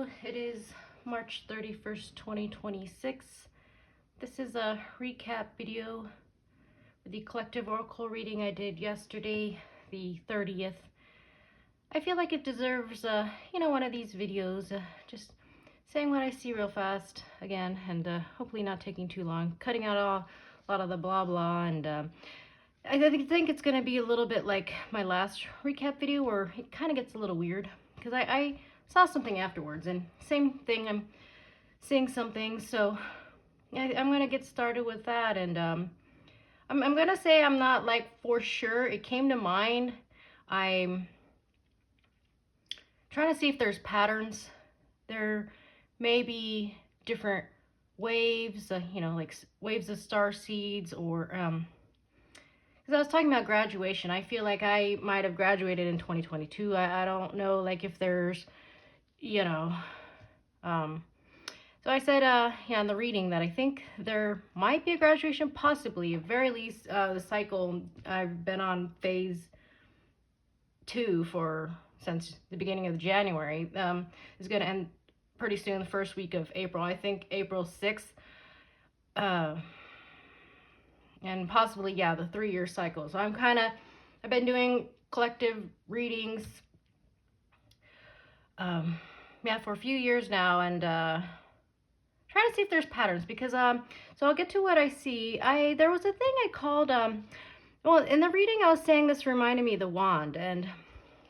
Hello, it is March 31st, 2026. This is a recap video for the collective oracle reading I did yesterday, the 30th. I feel like it deserves, one of these videos, just saying what I see real fast again, and hopefully not taking too long, cutting out a lot of the blah blah, and I think it's going to be a little bit like my last recap video where it kind of gets a little weird, because I saw something afterwards, and same thing, I'm seeing something, so I'm going to get started with that, and I'm going to say I'm not like for sure. It came to mind. I'm trying to see if there's patterns. There may be different waves, like waves of star seeds, or because I was talking about graduation. I feel like I might have graduated in 2022. I don't know, like, if there's, so I said, in the reading, that I think there might be a graduation, possibly, at very least, the cycle. I've been on phase 2 since the beginning of January, is going to end pretty soon, the first week of April. I think April 6th, and possibly, the 3-year cycle. So I've been doing collective readings, for a few years now, and trying to see if there's patterns, because so I'll get to what I see. There was a thing I called, well, in the reading I was saying this reminded me of the wand, and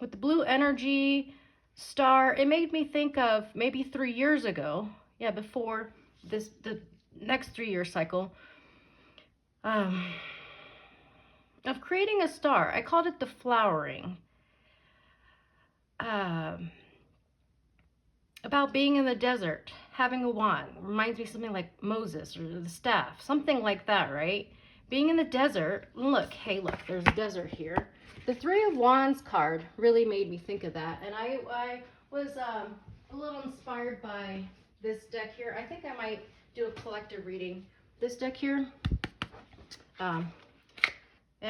with the blue energy star, it made me think of maybe 3 years ago, before the next 3-year cycle, of creating a star. I called it the flowering. About being in the desert, having a wand. Reminds me of something like Moses, or the staff, something like that, right? Being in the desert. Look, there's a desert here. The 3 of Wands card really made me think of that, and I was a little inspired by this deck here. I think I might do a collective reading. This deck here. I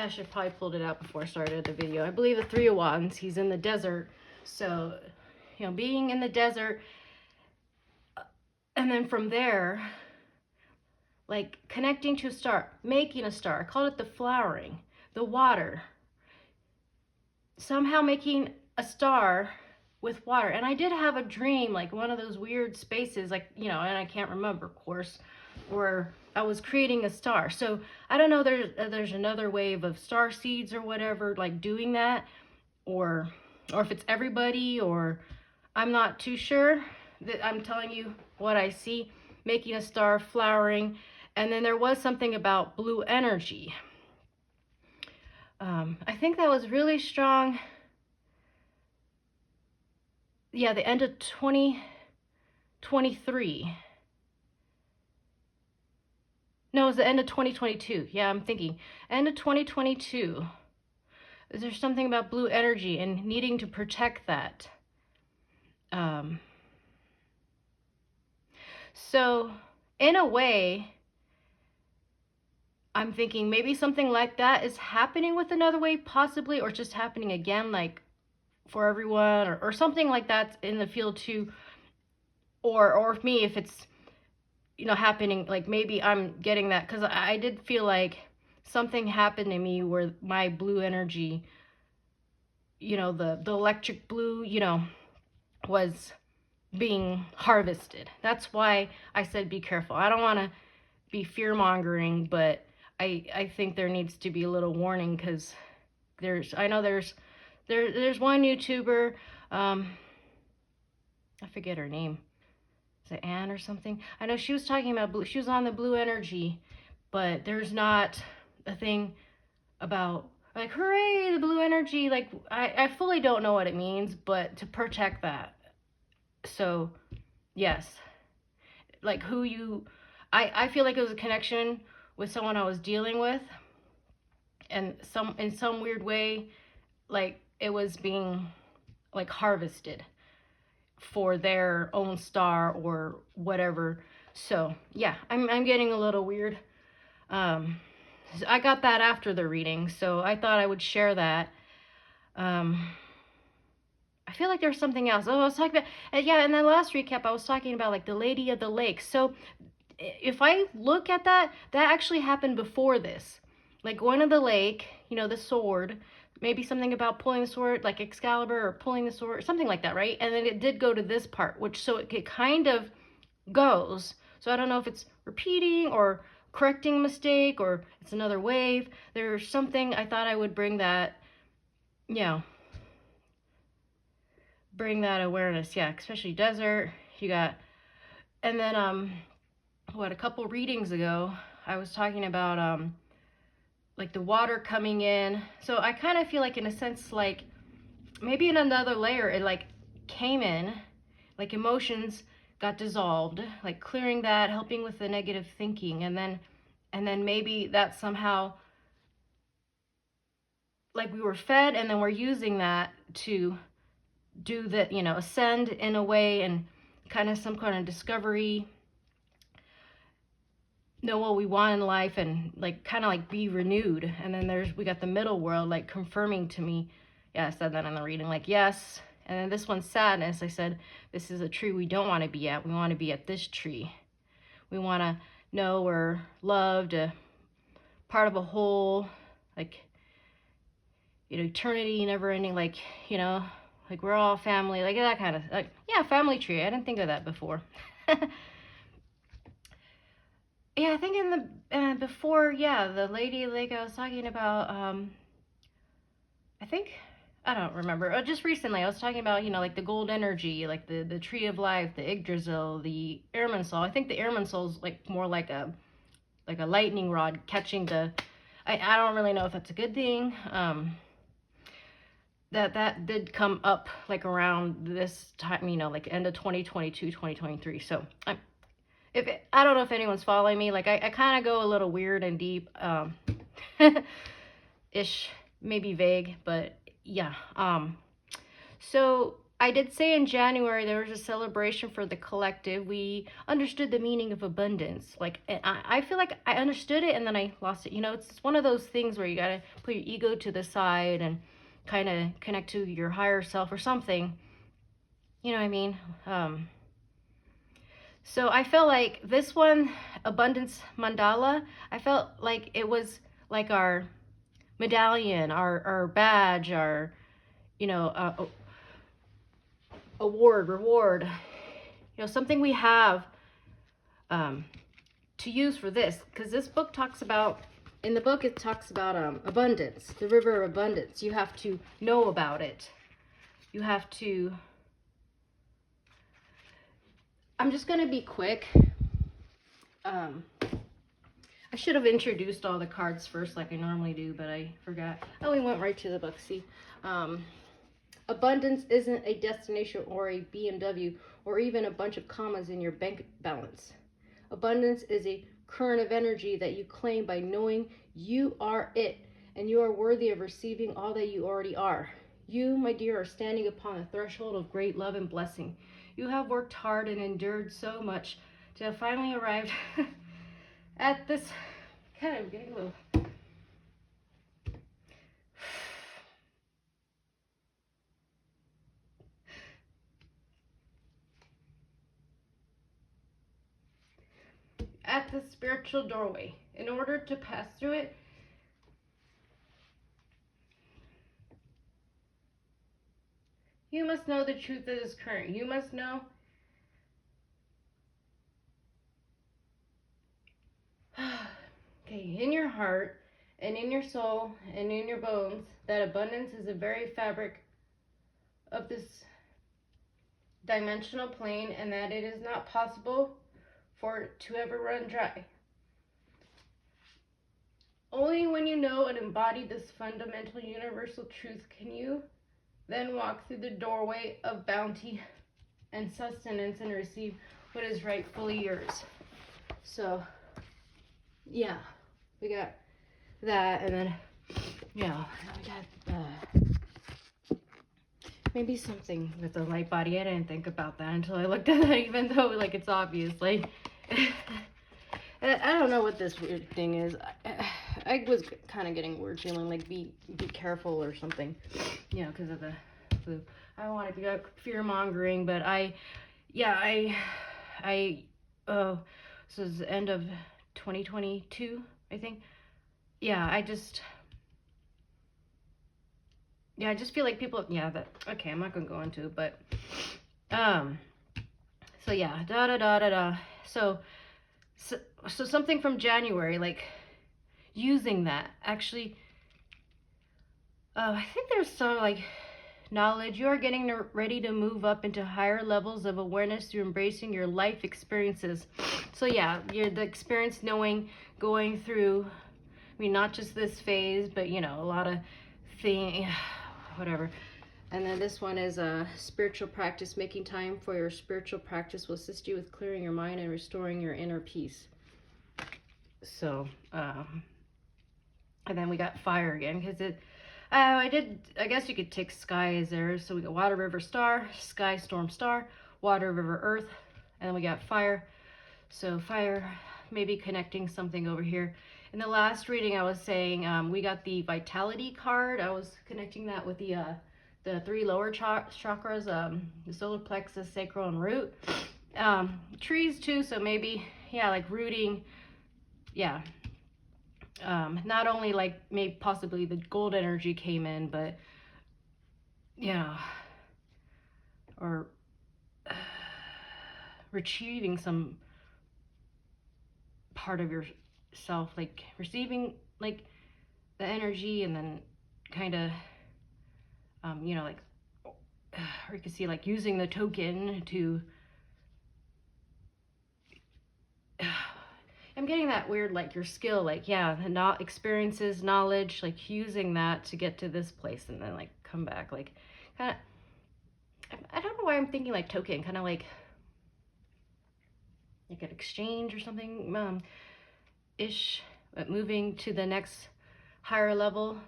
should probably pulled it out before I started the video. I believe the 3 of Wands, he's in the desert, so being in the desert, and then from there, like connecting to a star, making a star. I called it the flowering, the water. Somehow making a star with water. And I did have a dream, like one of those weird spaces, like, and I can't remember, of course, where I was creating a star. So I don't know, there's another wave of star seeds or whatever, like doing that, or if it's everybody, or I'm not too sure. That I'm telling you what I see, making a star, flowering. And then there was something about blue energy. I think that was really strong. The end of 2023. No, it was the end of 2022. I'm thinking end of 2022. There's something about blue energy and needing to protect that. So in a way, I'm thinking maybe something like that is happening with another wave, possibly, or just happening again, like for everyone, or something like that in the field too. Or me, if it's, happening, like maybe I'm getting that, because I did feel like something happened to me where my blue energy, the electric blue, was being harvested. That's why I said be careful. I don't want to be fear-mongering, but I think there needs to be a little warning, because there's one YouTuber, I forget her name. Is it Anne or something? I know she was talking about blue. She was on the blue energy, but there's not a thing about, like, hooray, the blue energy. Like, I fully don't know what it means, but to protect that. So, yes, like I feel like it was a connection with someone I was dealing with, and in some weird way, like it was being like harvested for their own star or whatever. So I'm getting a little weird. I got that after the reading, so I thought I would share that. I feel like there's something else. Oh, I was talking about, yeah, in the last recap, I was talking about like the Lady of the Lake. So if I look at that, that actually happened before this. Like going to the lake, you know, the sword, maybe something about pulling the sword, like Excalibur, or pulling the sword, something like that, right? And then it did go to this part, which, so it kind of goes. So I don't know if it's repeating or correcting a mistake or it's another wave. There's something I thought I would bring that, you know, bring that awareness. Yeah, especially desert. You got, and then what, a couple readings ago I was talking about like the water coming in. So I kind of feel like, in a sense, like maybe in another layer it like came in, like emotions got dissolved, like clearing that, helping with the negative thinking, and then maybe that somehow, like we were fed, and then we're using that to do the, you know, ascend in a way, and kind of some kind of discovery, know what we want in life, and like kind of like be renewed. And then we got the middle world, like confirming to me, yeah, I said that in the reading, like, yes. And then this one's sadness. I said, this is a tree we don't want to be at. We want to be at this tree. We want to know we're loved, a part of a whole, like, you know, eternity, never ending, like, you know, like we're all family, like that kind of, like, yeah, family tree. I didn't think of that before. Yeah, I think in the, before, yeah, the lady, like I was talking about, I think, I don't remember, just recently I was talking about, you know, like the gold energy, like the tree of life, the Yggdrasil, the airman soul. I think the airman soul is like more like a lightning rod catching the, I don't really know if that's a good thing. That did come up like around this time, you know, like end of 2022, 2023. So I don't know if anyone's following me. Like I kind of go a little weird and deep, ish, maybe vague, but yeah. So I did say in January there was a celebration for the collective. We understood the meaning of abundance. Like, I feel like I understood it and then I lost it. You know, it's one of those things where you gotta put your ego to the side and kind of connect to your higher self or something. You know what I mean? So I felt like this one, Abundance Mandala, I felt like it was like our medallion, our badge, our, you know, award, reward, you know, something we have to use for this. Because this book talks about, in the book it talks about abundance, the river of abundance. You have to know about it. You have to, I'm just going to be quick. I should have introduced all the cards first like I normally do, but I forgot. Oh, we went right to the book. See, abundance isn't a destination or a BMW or even a bunch of commas in your bank balance. Abundance is a current of energy that you claim by knowing you are it, and you are worthy of receiving all that you already are. You, my dear, are standing upon the threshold of great love and blessing. You have worked hard and endured so much to have finally arrived at this, kind of getting a little, at the spiritual doorway. In order to pass through it, you must know the truth that is current. You must know okay, in your heart and in your soul and in your bones, that abundance is the very fabric of this dimensional plane, and that it is not possible for it to ever run dry. Only when you know and embody this fundamental universal truth can you then walk through the doorway of bounty and sustenance and receive what is rightfully yours. So, yeah, we got that, and then, yeah, we got maybe something with the light body. I didn't think about that until I looked at that, even though, like, it's obvious. Like, I don't know what this weird thing is. I was kind of getting weird feeling like be careful or something, you know, because of the I don't want to be like fear mongering, but this is the end of 2022, I think. Yeah, I just feel like people, okay, I'm not gonna go into it, but, so yeah, so something from January, like, using that, actually, I think there's some, like, knowledge. You are getting ready to move up into higher levels of awareness through embracing your life experiences. So yeah, you're the experience knowing, going through, I mean, not just this phase, but, you know, a lot of things, whatever. And then this one is a spiritual practice. Making time for your spiritual practice will assist you with clearing your mind and restoring your inner peace. So, and then we got fire again, because I guess you could take sky as there. So we got water, river, star, sky, storm, star, water, river, earth, and then we got fire. So fire, maybe connecting something over here. In the last reading, I was saying we got the vitality card. I was connecting that with the 3 lower chakras, the solar plexus, sacral, and root. Trees too, so maybe, yeah, like rooting, yeah. Not only like maybe possibly the gold energy came in, but yeah, or retrieving some part of yourself, like receiving like the energy, and then kind of you know, like, or you can see like using the token to I'm getting that weird, like, your skill, like, yeah, the not experiences, knowledge, like using that to get to this place and then like come back, like, kind of, I don't know why I'm thinking like token, kind of like an exchange or something, ish, but moving to the next higher level.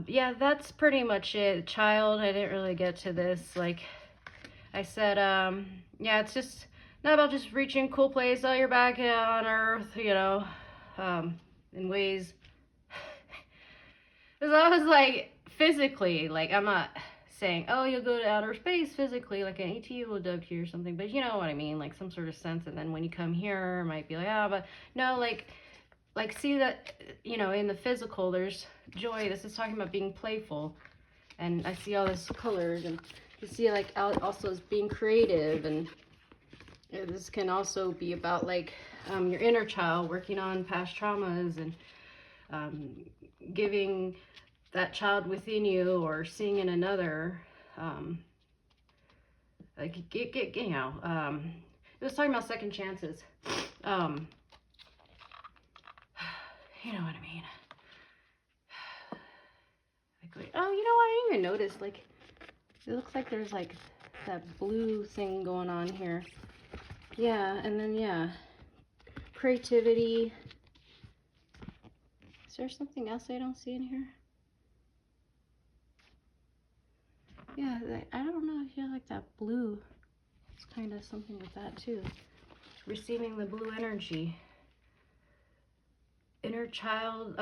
Yeah, that's pretty much it. Child, I didn't really get to this, like I said, yeah, it's just not about just reaching cool place, oh, you're back on Earth, you know, in ways. Because I was like, physically, like, I'm not saying, oh, you'll go to outer space physically, like an ET will abduct you or something, but you know what I mean, like some sort of sense. And then when you come here, it might be like, ah, but no, like see that, you know, in the physical, there's joy. This is talking about being playful, and I see all this colors, and you see like also as being creative, and this can also be about like your inner child, working on past traumas, and giving that child within you or seeing in another, like you know, it was talking about second chances, you know what I mean. Like, oh, you know what, I didn't even notice, like, it looks like there's like that blue thing going on here. Yeah, and then, yeah, creativity. Is there something else I don't see in here? Yeah, I don't know, I feel like that blue, it's kind of something with that too. Receiving the blue energy. Inner child,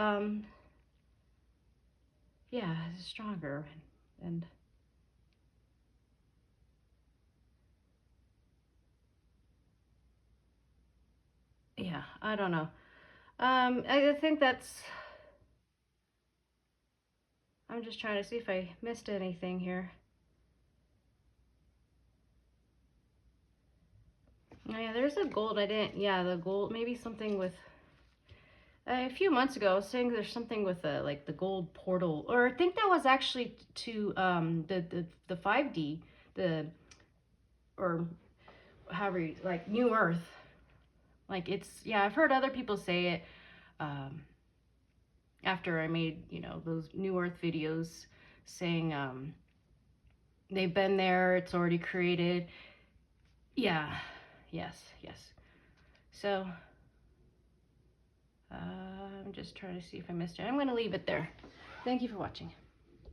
yeah, stronger, and yeah, I don't know. I think that's, I'm just trying to see if I missed anything here. Oh, yeah, there's a gold, I didn't, yeah, the gold, maybe something with, a few months ago, I was saying there's something with like the gold portal, or I think that was actually to the 5D, or however you, like New Earth. Like it's, yeah, I've heard other people say it after I made, you know, those New Earth videos, saying they've been there, it's already created. Yeah, yes. So I'm just trying to see if I missed it. I'm going to leave it there. Thank you for watching.